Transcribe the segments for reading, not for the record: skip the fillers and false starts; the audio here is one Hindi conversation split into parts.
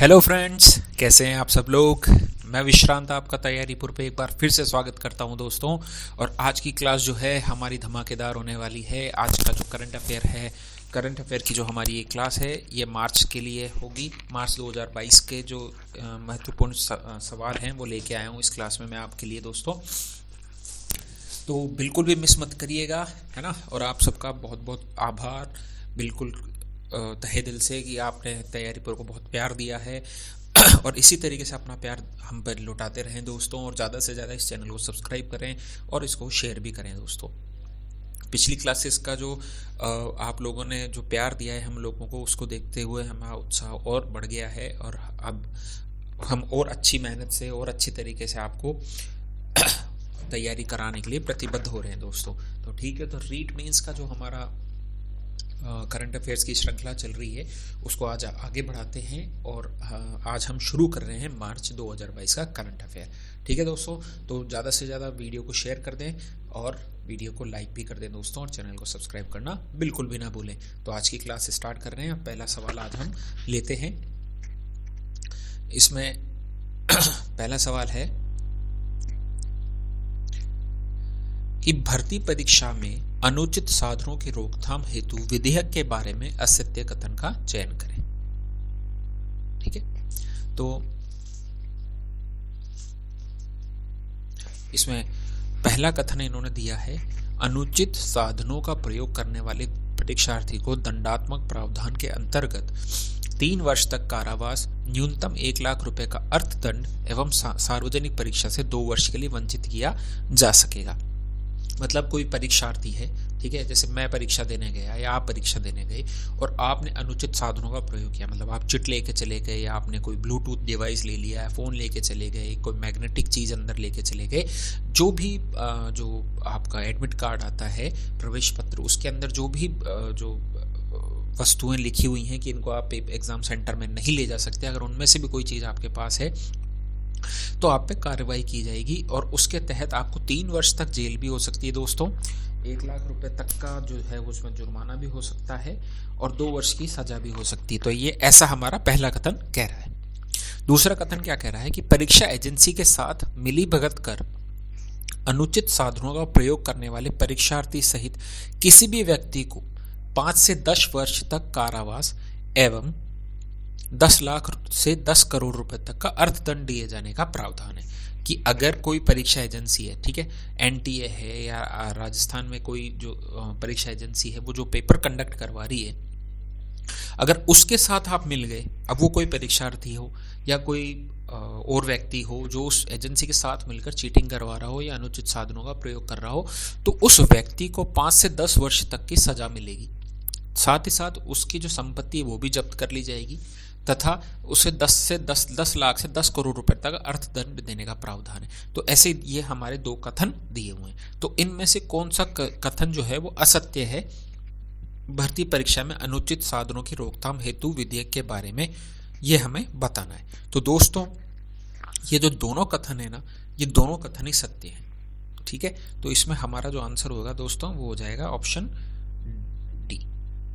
हेलो फ्रेंड्स, कैसे हैं आप सब लोग। मैं विश्रांत आपका तैयारीपुर पे एक बार फिर से स्वागत करता हूं दोस्तों। और आज की क्लास जो है हमारी धमाकेदार होने वाली है। आज का जो करंट अफेयर है, करंट अफेयर की जो हमारी ये क्लास है ये मार्च के लिए होगी। मार्च 2022 के जो महत्वपूर्ण सवाल हैं वो लेके आया हूँ इस क्लास में मैं आपके लिए दोस्तों। तो बिल्कुल भी मिस मत करिएगा, है ना। और आप सबका बहुत बहुत आभार, बिल्कुल तहे दिल से, कि आपने तैयारीपुर को बहुत प्यार दिया है। और इसी तरीके से अपना प्यार हम पर लौटाते रहें दोस्तों। और ज़्यादा से ज़्यादा इस चैनल को सब्सक्राइब करें और इसको शेयर भी करें दोस्तों। पिछली क्लासेस का जो आप लोगों ने जो प्यार दिया है हम लोगों को, उसको देखते हुए हमारा उत्साह और बढ़ गया है। और अब हम और अच्छी मेहनत से और अच्छी तरीके से आपको तैयारी कराने के लिए प्रतिबद्ध हो रहे हैं दोस्तों। तो ठीक है, तो रीड मीन्स का जो हमारा करंट अफेयर्स की श्रृंखला चल रही है उसको आज आगे बढ़ाते हैं। और आज हम शुरू कर रहे हैं मार्च 2022 का करंट अफेयर। ठीक है दोस्तों, तो ज़्यादा से ज़्यादा वीडियो को शेयर कर दें और वीडियो को लाइक भी कर दें दोस्तों। और चैनल को सब्सक्राइब करना बिल्कुल भी ना भूलें। तो आज की क्लास स्टार्ट कर रहे हैं। पहला सवाल आज हम लेते हैं। इसमें पहला सवाल है कि भर्ती परीक्षा में अनुचित साधनों की रोकथाम हेतु विधेयक के बारे में असत्य कथन का चयन करें। ठीक है, तो इसमें पहला कथन इन्होंने दिया है, अनुचित साधनों का प्रयोग करने वाले परीक्षार्थी को दंडात्मक प्रावधान के अंतर्गत 3 वर्ष तक कारावास, न्यूनतम 1 लाख रुपए का अर्थदंड एवं सार्वजनिक परीक्षा से 2 वर्ष के लिए वंचित किया जा सकेगा। मतलब कोई परीक्षार्थी है, ठीक है, जैसे मैं परीक्षा देने गया या आप परीक्षा देने गए और आपने अनुचित साधनों का प्रयोग किया, मतलब आप चिट लेके चले गए या आपने कोई ब्लूटूथ डिवाइस ले लिया, फ़ोन लेके चले गए, कोई मैग्नेटिक चीज़ अंदर लेके चले गए, जो भी जो आपका एडमिट कार्ड आता है, प्रवेश पत्र, उसके अंदर जो भी जो वस्तुएं लिखी हुई हैं कि इनको आप एग्ज़ाम सेंटर में नहीं ले जा सकते, अगर उनमें से भी कोई चीज़ आपके पास है तो आप पे कार्रवाई की जाएगी। और उसके तहत आपको 3 वर्ष तक जेल भी हो सकती है दोस्तों, 1 लाख रुपए तक का जो है उसमें जुर्माना भी हो सकता है और 2 वर्ष की सजा भी हो सकती है। तो ये ऐसा हमारा पहला कथन कह रहा है। दूसरा कथन क्या कह रहा है कि परीक्षा एजेंसी के साथ मिली भगत कर अनुचित साधनों का प्रयोग करने वाले परीक्षार्थी सहित किसी भी व्यक्ति को 5 से 10 वर्ष तक कारावास एवं 10 लाख से 10 करोड़ रुपए तक का अर्थदंड दिए जाने का प्रावधान है। कि अगर कोई परीक्षा एजेंसी है, ठीक है, एनटीए है या राजस्थान में कोई जो परीक्षा एजेंसी है वो जो पेपर कंडक्ट करवा रही है, अगर उसके साथ आप मिल गए, अब वो कोई परीक्षार्थी हो या कोई और व्यक्ति हो जो उस एजेंसी के साथ मिलकर चीटिंग करवा रहा हो या अनुचित साधनों का प्रयोग कर रहा हो, तो उस व्यक्ति को 5 से 10 वर्ष तक की सजा मिलेगी। साथ ही साथ उसकी जो संपत्ति है वो भी जब्त कर ली जाएगी तथा उसे 10 लाख से 10 करोड़ रुपए तक अर्थदंड देने का प्रावधान है। तो ऐसे ये हमारे 2 कथन दिए हुए हैं। तो इनमें से कौन सा कथन जो है वो असत्य है भर्ती परीक्षा में अनुचित साधनों की रोकथाम हेतु विधेयक के बारे में, ये हमें बताना है। तो दोस्तों ये जो दोनों कथन है ना, ये दोनों कथन ही सत्य हैं। ठीक है, तो इसमें हमारा जो आंसर होगा दोस्तों वो हो जाएगा ऑप्शन डी।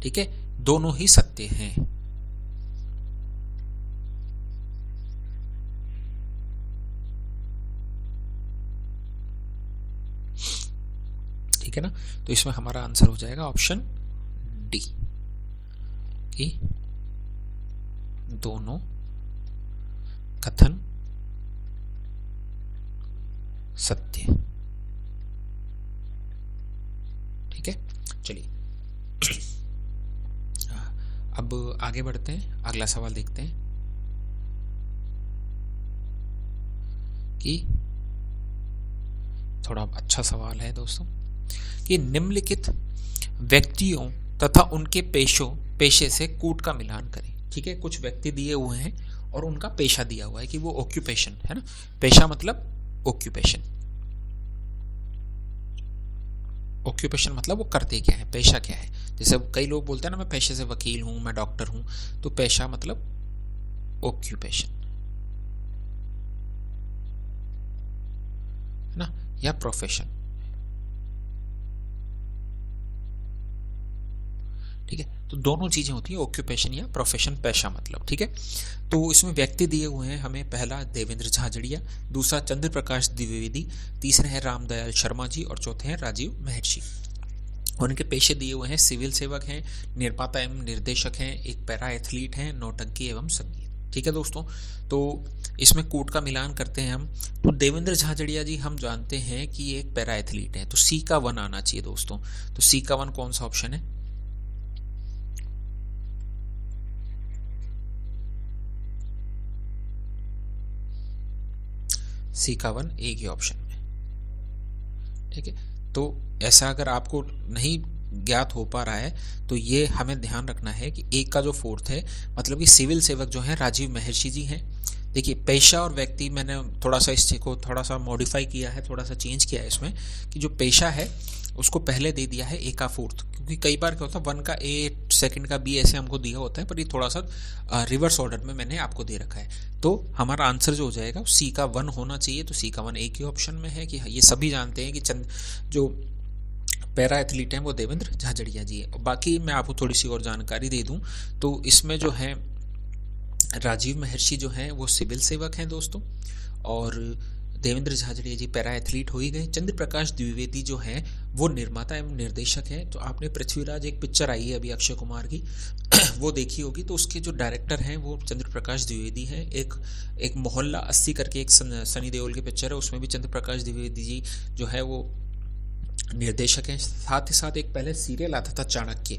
ठीक है, दोनों ही सत्य हैं। ठीक है ना, तो इसमें हमारा आंसर हो जाएगा ऑप्शन डी कि दोनों कथन सत्य। ठीक है, चलिए अब आगे बढ़ते हैं, अगला सवाल देखते हैं कि थोड़ा अच्छा सवाल है दोस्तों कि निम्नलिखित व्यक्तियों तथा उनके पेशे से कूट का मिलान करें। ठीक है, कुछ व्यक्ति दिए हुए हैं और उनका पेशा दिया हुआ है कि वो ऑक्यूपेशन है ना, पेशा मतलब ऑक्यूपेशन, ऑक्यूपेशन मतलब वो करते क्या है, पेशा क्या है। जैसे कई लोग बोलते हैं ना मैं पेशे से वकील हूं, मैं डॉक्टर हूं, तो पेशा मतलब ऑक्यूपेशन है ना, या प्रोफेशन। ठीक है, तो दोनों चीजें होती हैं, ऑक्यूपेशन या प्रोफेशन, पेशा मतलब। ठीक है, तो इसमें व्यक्ति दिए हुए हैं हमें, पहला देवेंद्र झाझड़िया, दूसरा चंद्र प्रकाश द्विवेदी, तीसरे हैं रामदयाल शर्मा जी और चौथे हैं राजीव महर्षि। और इनके पेशे दिए हुए हैं, सिविल सेवक हैं, निर्माता एवं निर्देशक हैं, एक पैरा एथलीट हैं, नौटंकी एवं संगीत। ठीक है दोस्तों, तो इसमें कोट का मिलान करते हैं हम। तो देवेंद्र झाझड़िया जी हम जानते हैं कि एक पैरा एथलीट है, तो सी का 1 आना चाहिए दोस्तों। तो सी का 1 कौन सा ऑप्शन है? सी का 1 ए के ऑप्शन में। ठीक है, तो ऐसा अगर आपको नहीं ज्ञात हो पा रहा है तो ये हमें ध्यान रखना है कि एक का जो 4th है, मतलब कि सिविल सेवक जो है राजीव महर्षि जी हैं। देखिए, पेशा और व्यक्ति मैंने थोड़ा सा इस चीज को थोड़ा सा मॉडिफाई किया है, थोड़ा सा चेंज किया है इसमें, कि जो पेशा है उसको पहले दे दिया है ए का 4th, क्योंकि कई बार क्या होता है 1 का ए, सेकंड का बी ऐसे हमको दिया होता है, पर ये थोड़ा सा रिवर्स ऑर्डर में मैंने आपको दे रखा है। तो हमारा आंसर जो हो जाएगा सी का 1 होना चाहिए। तो सी का 1 ए के ऑप्शन में है कि ये सभी जानते हैं कि जो पैरा एथलीट हैं वो देवेंद्र झाझड़िया जी है। बाकी मैं आपको थोड़ी सी और जानकारी दे दूं तो इसमें जो है राजीव महर्षि जो हैं वो सिविल सेवक हैं दोस्तों, और देवेंद्र झाझड़िया जी पैरा एथलीट हो ही गए। चंद्र प्रकाश द्विवेदी जो हैं वो निर्माता एवं निर्देशक हैं। तो आपने पृथ्वीराज, एक पिक्चर आई है अभी अक्षय कुमार की वो देखी होगी, तो उसके जो डायरेक्टर हैं वो चंद्र प्रकाश द्विवेदी हैं। एक मोहल्ला 80 करके एक सनी देओल की पिक्चर है, उसमें भी चंद्र प्रकाश द्विवेदी जी जो है वो निर्देशक हैं। साथ ही साथ एक पहले सीरियल आता था चाणक्य,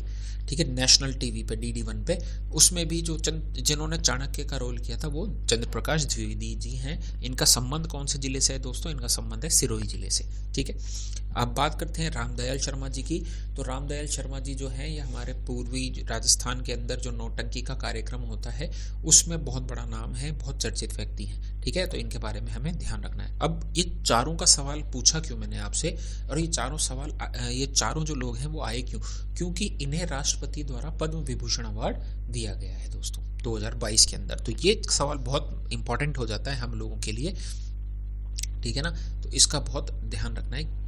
ठीक है, नेशनल टीवी पे, DD1 पे, उसमें भी जो जिन्होंने चाणक्य का रोल किया था वो चंद्र प्रकाश द्विवेदी जी हैं। इनका संबंध कौन से जिले से है दोस्तों? इनका संबंध है सिरोही जिले से। ठीक है, अब बात करते हैं रामदयाल शर्मा जी की। तो रामदयाल शर्मा जी जो हैं ये हमारे पूर्वी राजस्थान के अंदर जो नौटंकी का कार्यक्रम होता है उसमें बहुत बड़ा नाम है, बहुत चर्चित व्यक्ति हैं। ठीक है, तो इनके बारे में हमें ध्यान रखना है। अब ये चारों का सवाल पूछा क्यों मैंने आपसे, और ये चारों सवाल, ये चारों जो लोग हैं वो आए क्यों? क्योंकि इन्हें राष्ट्रपति द्वारा पद्म विभूषण अवार्ड दिया गया है दोस्तों 2022 के अंदर। तो ये सवाल बहुत इंपॉर्टेंट हो जाता है हम लोगों के लिए, ठीक है ना, तो इसका बहुत ध्यान रखना है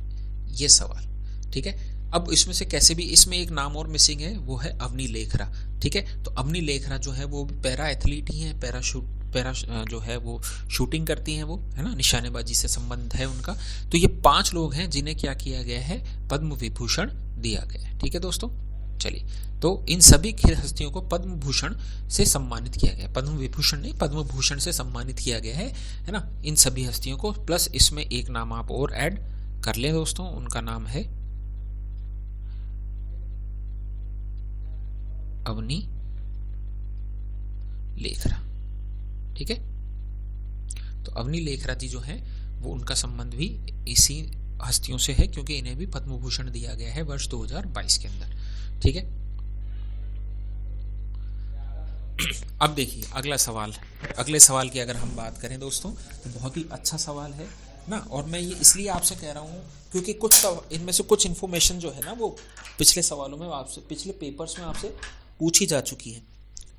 ये सवाल। ठीक है, अब इसमें से कैसे भी, इसमें एक नाम और मिसिंग है, वो है अवनी लेखरा। ठीक है, तो अवनी लेखरा जो है वो पैरा एथलीट ही है, पैरा जो है वो शूटिंग करती हैं, वो है ना, निशानेबाजी से संबंध है उनका। तो ये 5 लोग हैं जिन्हें क्या किया गया है, पद्म विभूषण दिया गया है। ठीक है दोस्तों, चलिए, तो इन सभी हस्तियों को पद्म भूषण से सम्मानित किया गया, पद्म विभूषण नहीं, पद्म भूषण से सम्मानित किया गया है ना, इन सभी हस्तियों को। प्लस इसमें एक नाम आप और ऐड कर लें दोस्तों, उनका नाम है अवनी लेखरा। ठीक है, तो अवनी लेखरा जी जो हैं वो, उनका संबंध भी इसी हस्तियों से है, क्योंकि इन्हें भी पद्म भूषण दिया गया है वर्ष 2022 के अंदर। ठीक है, अब देखिए अगला सवाल, अगले सवाल की अगर हम बात करें दोस्तों तो बहुत ही अच्छा सवाल है ना, और मैं ये इसलिए आपसे कह रहा हूँ क्योंकि कुछ इनमें से कुछ इन्फॉर्मेशन जो है ना वो पिछले सवालों में आपसे, पिछले पेपर्स में आपसे पूछी जा चुकी है।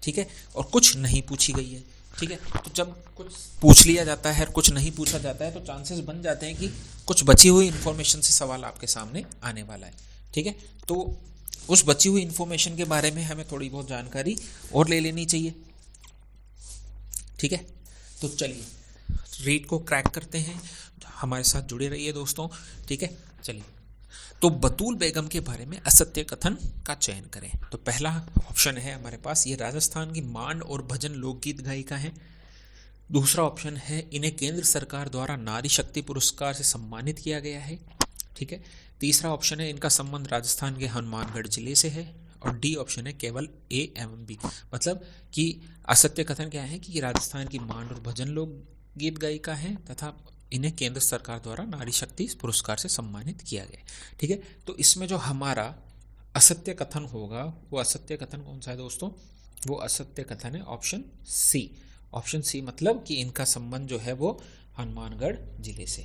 ठीक है, और कुछ नहीं पूछी गई है। ठीक है, तो जब कुछ पूछ लिया जाता है और कुछ नहीं पूछा जाता है तो चांसेस बन जाते हैं कि कुछ बची हुई इन्फॉर्मेशन से सवाल आपके सामने आने वाला है। ठीक है, तो उस बची हुई इन्फॉर्मेशन के बारे में हमें थोड़ी बहुत जानकारी और ले लेनी चाहिए। ठीक है, तो चलिए रीड को क्रैक करते हैं, हमारे साथ जुड़े रहिए दोस्तों। ठीक है, चलिए, तो बतूल बेगम के बारे में असत्य कथन का चयन करें। तो पहला ऑप्शन है हमारे पास, ये राजस्थान की मांड और भजन लोकगीत गायिका है। दूसरा ऑप्शन है, इन्हें केंद्र सरकार द्वारा नारी शक्ति पुरस्कार से सम्मानित किया गया है। ठीक है, तीसरा ऑप्शन है, इनका संबंध राजस्थान के हनुमानगढ़ जिले से है। और डी ऑप्शन है केवल ए एवं बी, मतलब कि असत्य कथन क्या है कि राजस्थान की मांड और भजन लोकगीत गायिका है तथा इन्हें केंद्र सरकार द्वारा नारी शक्ति पुरस्कार से सम्मानित किया गया। ठीक है, तो इसमें जो हमारा असत्य कथन होगा वो असत्य कथन कौन सा है दोस्तों? वो असत्य कथन है ऑप्शन सी। ऑप्शन सी मतलब कि इनका संबंध जो है वो हनुमानगढ़ जिले से।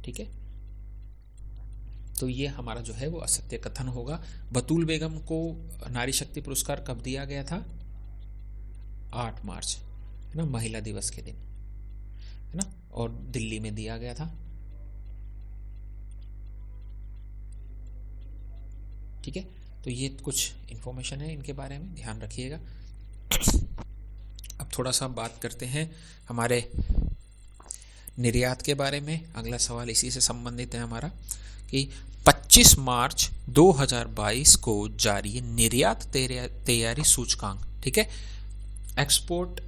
ठीक है, तो ये हमारा जो है वो असत्य कथन होगा। बतूल बेगम को नारी शक्ति पुरस्कार कब दिया गया था? 8 मार्च, है ना, महिला दिवस के दिन, है ना, और दिल्ली में दिया गया था। ठीक है, तो ये कुछ इन्फॉर्मेशन है इनके बारे में, ध्यान रखिएगा। अब थोड़ा सा बात करते हैं हमारे निर्यात के बारे में। अगला सवाल इसी से संबंधित है हमारा कि 25 मार्च 2022 को जारी निर्यात तैयारी सूचकांक, ठीक है, एक्सपोर्ट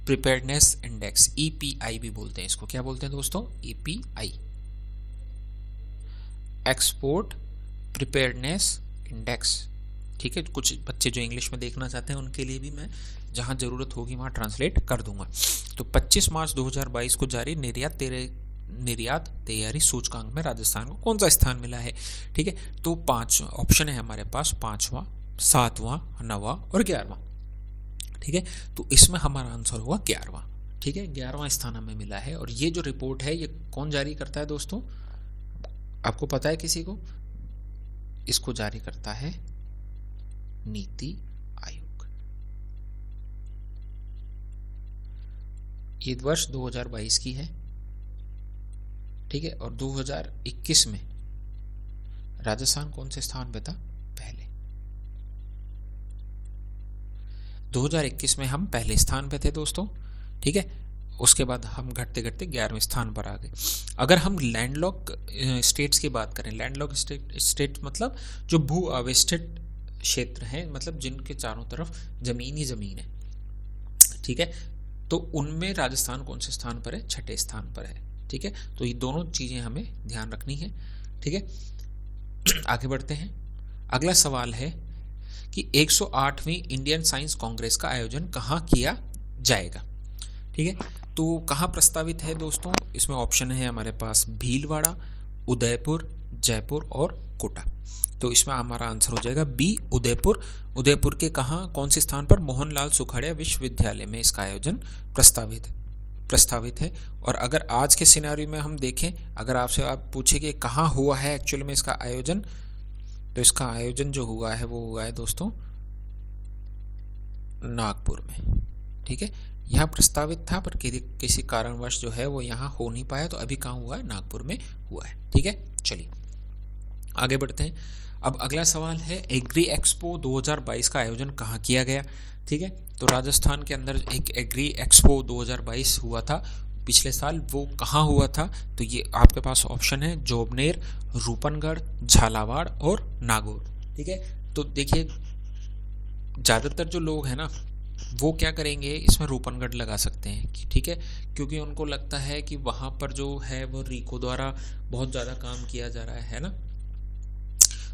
प्रिपेयर्डनेस इंडेक्स, EPI भी बोलते हैं इसको। क्या बोलते हैं दोस्तों? EPI, एक्सपोर्ट प्रिपेयर्डनेस इंडेक्स, ठीक है। कुछ बच्चे जो इंग्लिश में देखना चाहते हैं उनके लिए भी मैं जहां जरूरत होगी वहां ट्रांसलेट कर दूंगा। तो 25 मार्च 2022 को जारी निर्यात तैयारी सूचकांक में राजस्थान को कौन सा स्थान मिला है, ठीक है। तो 5 ऑप्शन है हमारे पास, 5वां, 7वां, 9वां और 11वां, ठीक है। तो इसमें हमारा आंसर होगा 11वां, ठीक है। 11वां स्थान हमें मिला है। और ये जो रिपोर्ट है ये कौन जारी करता है दोस्तों? आपको पता है किसी को? इसको जारी करता है नीति आयोग। ये वर्ष 2022 की है, ठीक है। और 2021 में राजस्थान कौन से स्थान पे था? पहले। 2021 में हम पहले स्थान पे थे दोस्तों, ठीक है। उसके बाद हम घटते घटते 11वें स्थान पर आ गए। अगर हम लैंडलॉक स्टेट्स की बात करें, लैंडलॉक स्टेट मतलब जो भू आवेष्टित क्षेत्र हैं, मतलब जिनके चारों तरफ जमीन ही जमीन है, ठीक है। तो उनमें राजस्थान कौन से स्थान पर है? 6ठे स्थान पर है, ठीक है। तो ये दोनों चीजें हमें ध्यान रखनी है, ठीक है। आगे बढ़ते हैं। अगला सवाल है कि 108वीं इंडियन साइंस कांग्रेस का आयोजन कहाँ किया जाएगा, ठीक है। तो कहाँ प्रस्तावित है दोस्तों? इसमें ऑप्शन है हमारे पास भीलवाड़ा, उदयपुर, जयपुर और कोटा। तो इसमें हमारा आंसर हो जाएगा बी, उदयपुर। उदयपुर के कहाँ, कौन से स्थान पर? मोहनलाल सुखाड़िया विश्वविद्यालय में इसका आयोजन प्रस्तावित है। और अगर आज के सिनेरियो में हम देखें, अगर आपसे आप पूछे कि कहाँ हुआ है एक्चुअल में इसका आयोजन, तो इसका आयोजन जो हुआ है वो हुआ है दोस्तों नागपुर में, ठीक है। यहाँ प्रस्तावित था पर किसी कारणवश जो है वो यहाँ हो नहीं पाया, तो अभी कहाँ हुआ है? नागपुर में हुआ है, ठीक है। चलिए आगे बढ़ते हैं। अब अगला सवाल है एग्री एक्सपो 2022 का आयोजन कहाँ किया गया, ठीक है। तो राजस्थान के अंदर एक एग्री एक्सपो 2022 हुआ था पिछले साल, वो कहाँ हुआ था? तो ये आपके पास ऑप्शन है जोबनेर, रूपनगढ़, झालावाड़ और नागौर, ठीक है। तो देखिए ज़्यादातर जो लोग हैं ना वो क्या करेंगे, इसमें रूपनगढ़ लगा सकते हैं, ठीक है, क्योंकि उनको लगता है कि वहाँ पर जो है वो रीको द्वारा बहुत ज़्यादा काम किया जा रहा है ना।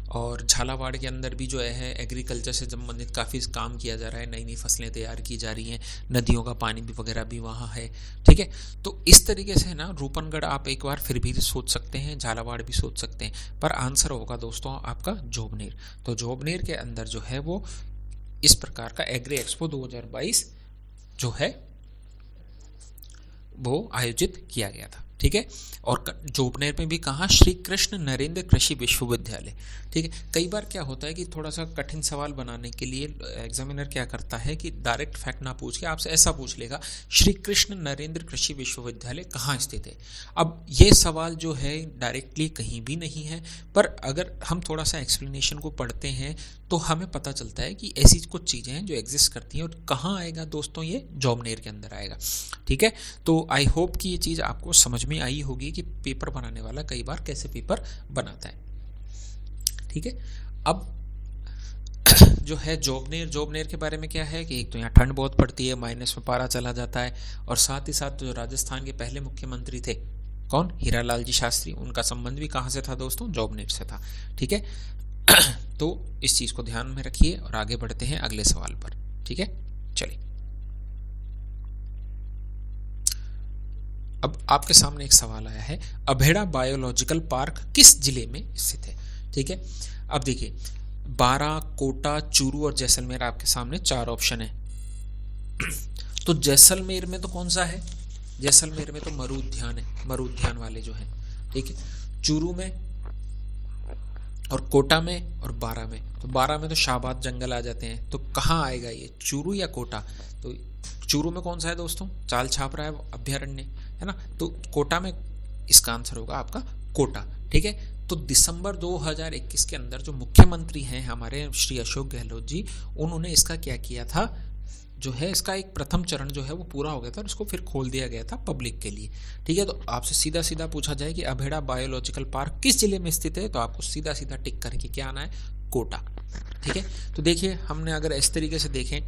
और झालावाड़ के अंदर भी जो है एग्रीकल्चर से संबंधित काफ़ी काम किया जा रहा है, नई नई फसलें तैयार की जा रही हैं, नदियों का पानी भी वगैरह भी वहाँ है, ठीक है। तो इस तरीके से ना रूपनगढ़ आप एक बार फिर भी सोच सकते हैं, झालावाड़ भी सोच सकते हैं, पर आंसर होगा दोस्तों आपका जोबनेर। तो जोबनेर के अंदर जो है वो इस प्रकार का एग्री एक्सपो 2022 जो है वो आयोजित किया गया था, ठीक है। और जोबनेर में भी कहा? श्री कृष्ण नरेंद्र कृषि विश्वविद्यालय, ठीक है। कई बार क्या होता है कि थोड़ा सा कठिन सवाल बनाने के लिए एग्जामिनर क्या करता है कि डायरेक्ट फैक्ट ना पूछ के आपसे ऐसा पूछ लेगा, श्री कृष्ण नरेंद्र कृषि विश्वविद्यालय कहाँ स्थित है। अब ये सवाल जो है डायरेक्टली कहीं भी नहीं है, पर अगर हम थोड़ा सा एक्सप्लेनेशन को पढ़ते हैं तो हमें पता चलता है कि ऐसी कुछ चीज़ें हैं जो एग्जिस्ट करती हैं। और कहाँ आएगा दोस्तों? ये जोबनेर के अंदर आएगा, ठीक है। तो आई होप कि ये चीज़ आपको समझ में आई होगी कि पेपर बनाने वाला कई बार कैसे पेपर बनाता है, ठीक है। अब जो है जोबनेर के बारे में क्या है कि एक तो यहाँ ठंड बहुत पड़ती है, माइनस में पारा चला जाता है, और साथ ही साथ जो राजस्थान के पहले मुख्यमंत्री थे कौन? हीरालाल जी शास्त्री, उनका संबंध भी कहाँ से था दोस्तों? जोबनेर से था, ठीक है। तो इस चीज को ध्यान में रखिए और आगे बढ़ते हैं अगले सवाल पर, ठीक है। चलिए अब आपके सामने एक सवाल आया है, अभेड़ा बायोलॉजिकल पार्क किस जिले में स्थित है, ठीक है। अब देखिए बारां, कोटा, चूरू और जैसलमेर आपके सामने 4 ऑप्शन है। तो जैसलमेर में तो कौन सा है? जैसलमेर में तो मरु उद्यान है, मरु उद्यान वाले जो हैं, ठीक है। चूरू में और कोटा में और बारां में, तो बारां में तो शाहबाद जंगल आ जाते हैं, तो कहाँ आएगा ये, चूरू या कोटा? तो चूरू में कौन सा है दोस्तों? चाल छापरा है अभ्यारण्य, है ना। तो कोटा में इसका आंसर होगा आपका कोटा, ठीक है। तो दिसंबर 2021 के अंदर जो मुख्यमंत्री हैं हमारे श्री अशोक गहलोत जी, उन्होंने इसका क्या किया था, जो है इसका एक प्रथम चरण जो है वो पूरा हो गया था और इसको फिर खोल दिया गया था पब्लिक के लिए। ठीक है, तो आपसे सीधा सीधा पूछा जाए कि अभेड़ा बायोलॉजिकल पार्क किस जिले में स्थित है, तो आपको सीधा सीधा टिक करके क्या आना है, कोटा। ठीक है, तो देखिए हमने अगर इस तरीके से देखें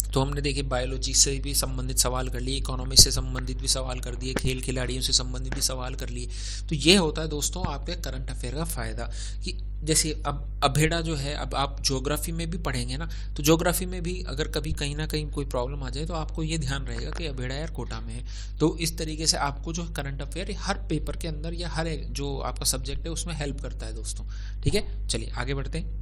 तो हमने देखिए बायोलॉजी से भी संबंधित सवाल कर लिए, इकोनॉमी से संबंधित भी सवाल कर दिए, खेल खिलाड़ियों से संबंधित भी सवाल कर लिए। तो ये होता है दोस्तों आपके करंट अफेयर का फ़ायदा कि जैसे अब अभेड़ा जो है, अब आप ज्योग्राफी में भी पढ़ेंगे ना, तो ज्योग्राफी में भी अगर कभी कहीं ना कहीं कोई प्रॉब्लम आ जाए तो आपको ये ध्यान रहेगा कि अभेड़ा यार कोटा में है। तो इस तरीके से आपको जो करंट अफेयर हर पेपर के अंदर या हर जो आपका सब्जेक्ट है उसमें हेल्प करता है दोस्तों। ठीक है, चलिए आगे बढ़ते हैं।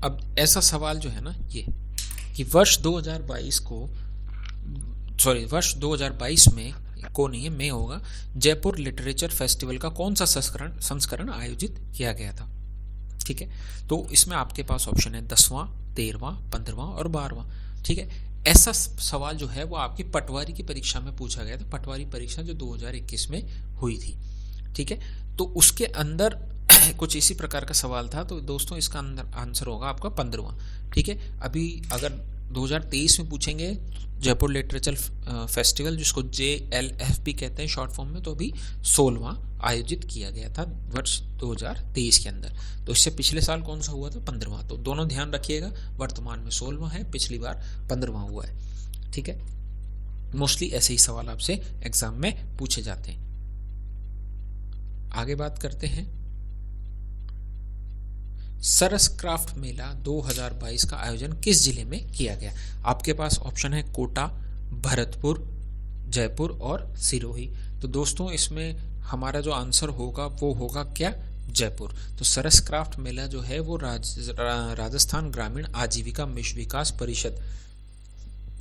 अब ऐसा सवाल जो है ना ये कि वर्ष 2022 में को नहीं है, में होगा, जयपुर लिटरेचर फेस्टिवल का कौन सा संस्करण आयोजित किया गया था। ठीक है, तो इसमें आपके पास ऑप्शन है 10वां, 13वां, 15वां और 12वां। ठीक है, ऐसा सवाल जो है वो आपकी पटवारी की परीक्षा में पूछा गया था, पटवारी परीक्षा जो 2021 में हुई थी। ठीक है, तो उसके अंदर कुछ इसी प्रकार का सवाल था। तो दोस्तों इसका अंदर आंसर होगा आपका 15वां। ठीक है, अभी अगर 2023 में पूछेंगे जयपुर लिटरेचर फेस्टिवल, जिसको JLF भी कहते हैं शॉर्ट फॉर्म में, तो अभी 16वां आयोजित किया गया था वर्ष 2023 के अंदर। तो इससे पिछले साल कौन सा हुआ था, 15वां। तो दोनों ध्यान रखिएगा, वर्तमान में 16वां है, पिछली बार 15वां हुआ है। ठीक है, मोस्टली ऐसे ही सवाल आपसे एग्जाम में पूछे जाते हैं। आगे बात करते हैं, सरस क्राफ्ट मेला 2022 का आयोजन किस जिले में किया गया। आपके पास ऑप्शन है कोटा, भरतपुर, जयपुर और सिरोही। तो दोस्तों इसमें हमारा जो आंसर होगा वो होगा क्या, जयपुर। तो सरस क्राफ्ट मेला जो है वो राजस्थान ग्रामीण आजीविका मिशन विकास परिषद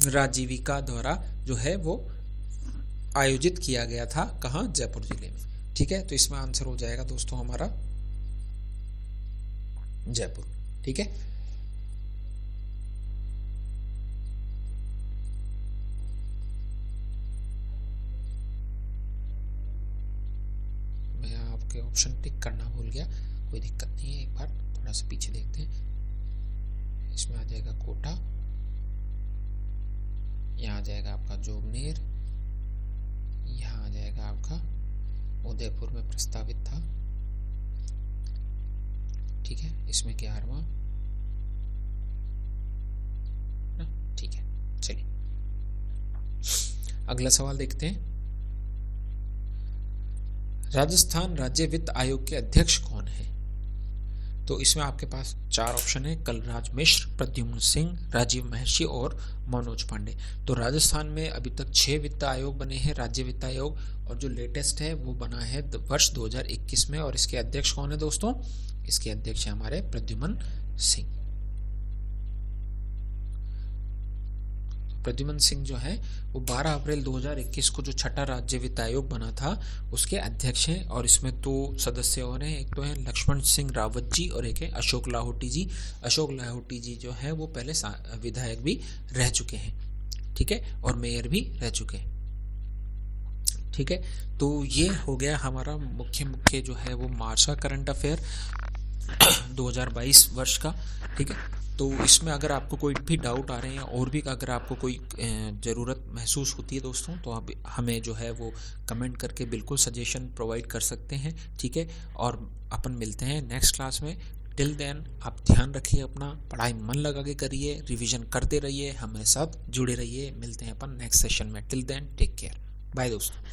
राजीविका द्वारा जो है वो आयोजित किया गया था, कहाँ, जयपुर जिले में। ठीक है, तो इसमें आंसर हो जाएगा दोस्तों हमारा जयपुर। ठीक है, मैं आपके ऑप्शन टिक करना भूल गया, कोई दिक्कत नहीं है, एक बार थोड़ा सा पीछे देखते हैं। इसमें आ जाएगा कोटा, यहाँ आ जाएगा आपका जोगनेर, यहाँ आ जाएगा आपका उदयपुर में प्रस्तावित था। ठीक है, इसमें 11वां। ठीक है, चलिए अगला सवाल देखते हैं। राजस्थान राज्य वित्त आयोग के अध्यक्ष कौन है। तो इसमें आपके पास 4 ऑप्शन है, कलराज मिश्र, प्रद्युम्न सिंह, राजीव महर्षि और मनोज पांडे। तो राजस्थान में अभी तक 6 वित्त आयोग बने हैं, राज्य वित्त आयोग, और जो लेटेस्ट है वो बना है वर्ष 2021 में। और इसके अध्यक्ष कौन है दोस्तों, इसके अध्यक्ष है हमारे प्रद्युम्न सिंह। प्रद्युम्न सिंह जो है वो 12 अप्रैल 2021 को जो छठा राज्य वित्त आयोग बना था उसके अध्यक्ष हैं। और इसमें 2 सदस्य और हैं, एक तो है लक्ष्मण सिंह रावत जी और एक है अशोक लाहोटी जी। अशोक लाहोटी जी जो है वो पहले विधायक भी रह चुके हैं। ठीक है, और मेयर भी रह चुके हैं। ठीक है, तो ये हो गया हमारा मुख्य जो है वो मार्च का करंट अफेयर 2022 वर्ष का। ठीक है, तो इसमें अगर आपको कोई भी डाउट आ रहे हैं और भी अगर आपको कोई ज़रूरत महसूस होती है दोस्तों, तो आप हमें जो है वो कमेंट करके बिल्कुल सजेशन प्रोवाइड कर सकते हैं। ठीक है, और अपन मिलते हैं नेक्स्ट क्लास में। टिल देन आप ध्यान रखिए, अपना पढ़ाई मन लगा के करिए, रिवीजन करते रहिए, हमारे साथ जुड़े रहिए। मिलते हैं अपन नेक्स्ट सेशन में। Till then take care, bye दोस्तों।